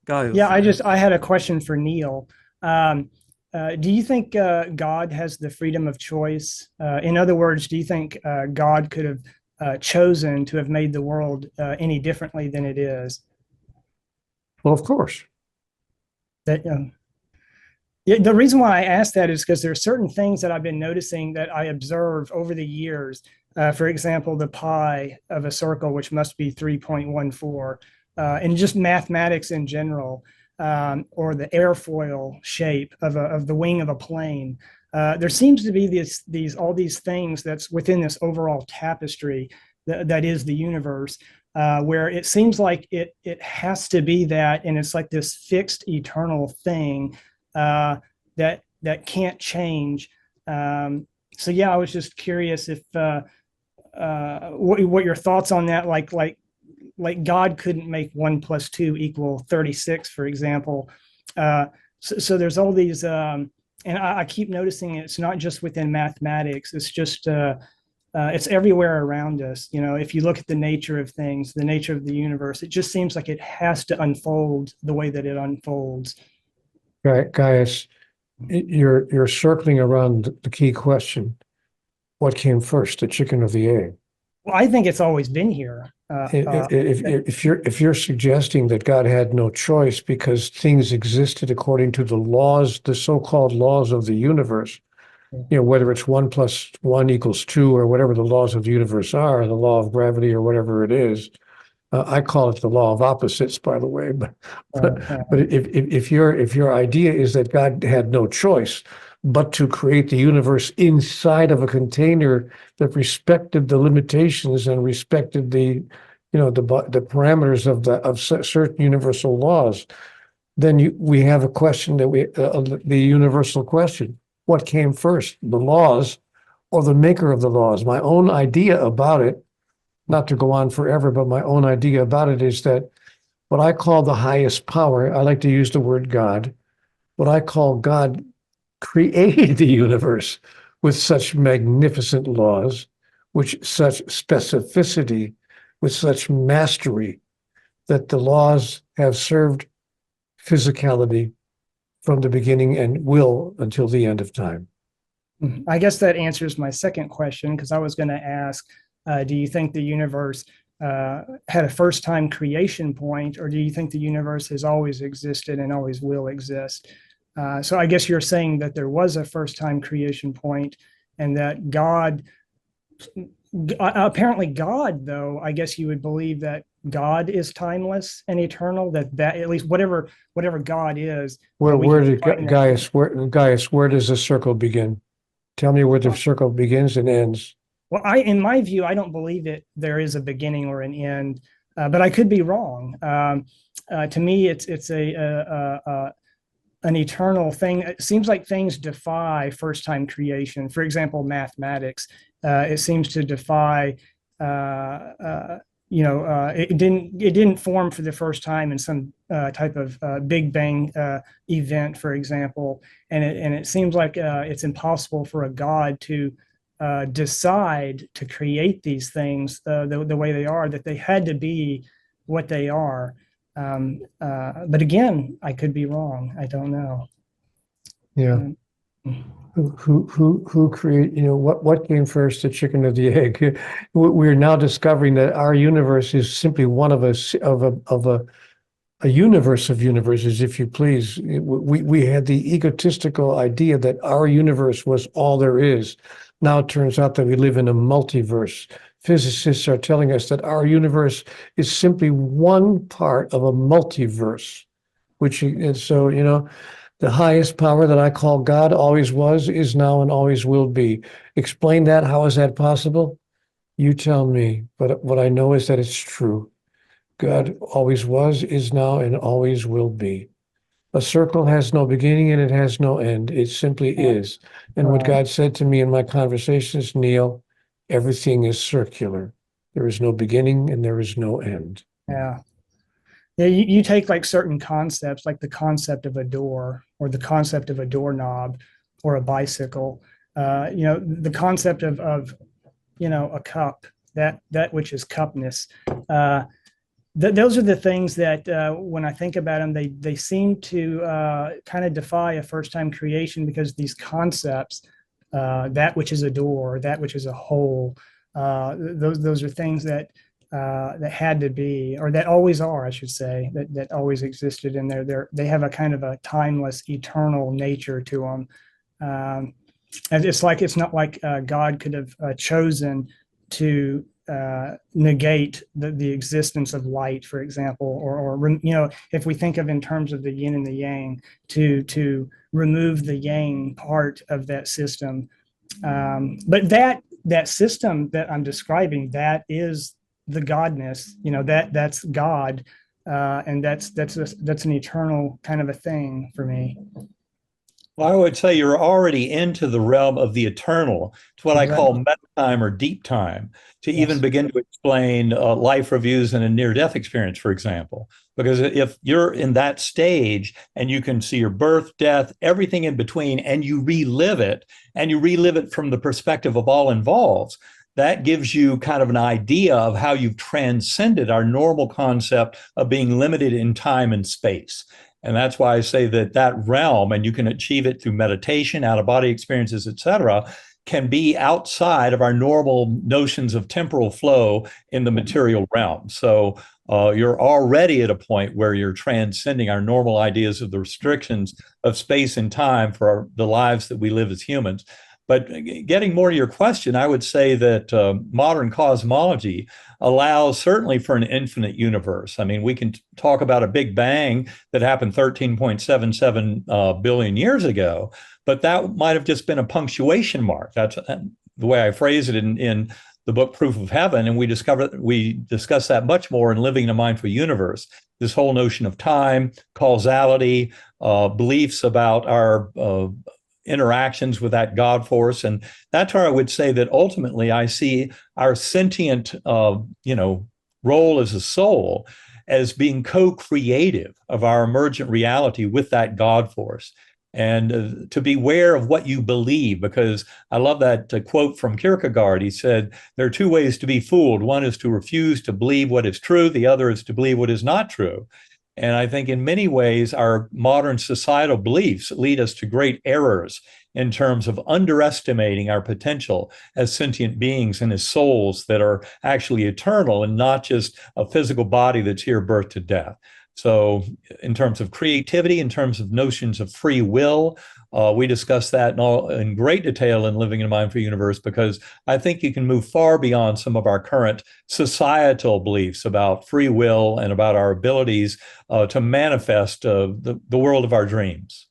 Yeah, Guyus. I had a question for Neale. Um, do you think God has the freedom of choice? In other words, do you think God could have chosen to have made the world any differently than it is? Well, of course. That Yeah, the reason why I ask that is because there are certain things that I've been noticing that I observe over the years. For example, the pi of a circle, which must be 3.14, and just mathematics in general, or the airfoil shape of the wing of a plane. There seems to be these all these things that's within this overall tapestry that is the universe, where it seems like it has to be that, and it's like this fixed eternal thing that can't change. So yeah, I was just curious if what your thoughts on that, like God couldn't make 1 + 2 = 36, for example. So there's all these, and I keep noticing it's not just within mathematics. It's just it's everywhere around us. If you look at the nature of things, the nature of the universe, it just seems like it has to unfold the way that it unfolds. Gaius, you're circling around the key question. What came first, the chicken or the egg? Well, I think it's always been here. If you're suggesting that God had no choice because things existed according to the laws, the so-called laws of the universe, whether it's 1 + 1 = 2 or whatever the laws of the universe are, the law of gravity or whatever it is. I call it the law of opposites, by the way. But if your idea is that God had no choice but to create the universe inside of a container that respected the limitations and respected the parameters of certain universal laws, then we have a question the universal question: what came first, the laws or the maker of the laws? My own idea about it, not to go on forever, but my own idea about it is that what I call the highest power, I like to use the word God, what I call God created the universe with such magnificent laws, with such specificity, with such mastery, that the laws have served physicality from the beginning and will until the end of time. I guess that answers my second question, because I was going to ask, do you think the universe had a first time creation point, or do you think the universe has always existed and always will exist? So I guess you're saying that there was a first time creation point, and that God, apparently God, though, I guess you would believe that God is timeless and eternal, that at least whatever God is. Where did Gaius, where does the circle begin? Tell me where the circle begins and ends. Well, in my view, I don't believe that there is a beginning or an end, but I could be wrong. To me, it's an eternal thing. It seems like things defy first time creation. For example, mathematics. It seems to defy. It didn't form for the first time in some type of Big Bang event, for example, and it seems like it's impossible for a God to decide to create these things the way they are, that they had to be what they are. But again, I could be wrong. I don't know. Yeah. Who create, what came first, the chicken or the egg? We're now discovering that our universe is simply one of a universe of universes, if you please. We had the egotistical idea that our universe was all there is. Now it turns out that we live in a multiverse. Physicists are telling us that our universe is simply one part of a multiverse, and so, the highest power that I call God always was, is now, and always will be. Explain that. How is that possible? You tell me. But what I know is that it's true. God always was, is now, and always will be. A circle has no beginning and it has no end. It simply is. And what God said to me in my conversations, Neale, everything is circular. There is no beginning and there is no end. Yeah. Yeah, you take like certain concepts, like the concept of a door, or the concept of a doorknob, or a bicycle. The concept of a cup, that which is cupness. those are the things that when I think about them, they seem to kind of defy a first-time creation, because these concepts, that which is a door, that which is a hole, those are things that that had to be, or that always are, I should say, that always existed, and they have a kind of a timeless, eternal nature to them. And it's not like God could have chosen to negate the existence of light, for example, or if we think of in terms of the yin and the yang, to remove the yang part of that system. But that system that I'm describing, that is the godness, that's God, and that's an eternal kind of a thing for me. Well, I would say you're already into the realm of the eternal. It's what I call meta time or deep time, to even begin to explain life reviews and a near-death experience, for example. Because if you're in that stage and you can see your birth, death, everything in between, and you relive it from the perspective of all involved, that gives you kind of an idea of how you've transcended our normal concept of being limited in time and space. And that's why I say that realm, and you can achieve it through meditation, out-of-body experiences, et cetera, can be outside of our normal notions of temporal flow in the material realm. So you're already at a point where you're transcending our normal ideas of the restrictions of space and time for the lives that we live as humans. But getting more to your question, I would say that modern cosmology allows certainly for an infinite universe. I mean, we can talk about a Big Bang that happened 13.77 billion years ago, but that might have just been a punctuation mark. That's the way I phrase it in the book Proof of Heaven, and we discuss that much more in Living in a Mindful Universe. This whole notion of time, causality, beliefs about our interactions with that God force. And that's where I would say that ultimately I see our sentient, role as a soul as being co-creative of our emergent reality with that God force. And to beware of what you believe, because I love that quote from Kierkegaard. He said, there are two ways to be fooled. One is to refuse to believe what is true. The other is to believe what is not true. And I think in many ways, our modern societal beliefs lead us to great errors in terms of underestimating our potential as sentient beings and as souls that are actually eternal and not just a physical body that's here birth to death. So in terms of creativity, in terms of notions of free will, we discuss that in great detail in Living in a Mindful Universe, because I think you can move far beyond some of our current societal beliefs about free will and about our abilities to manifest the world of our dreams.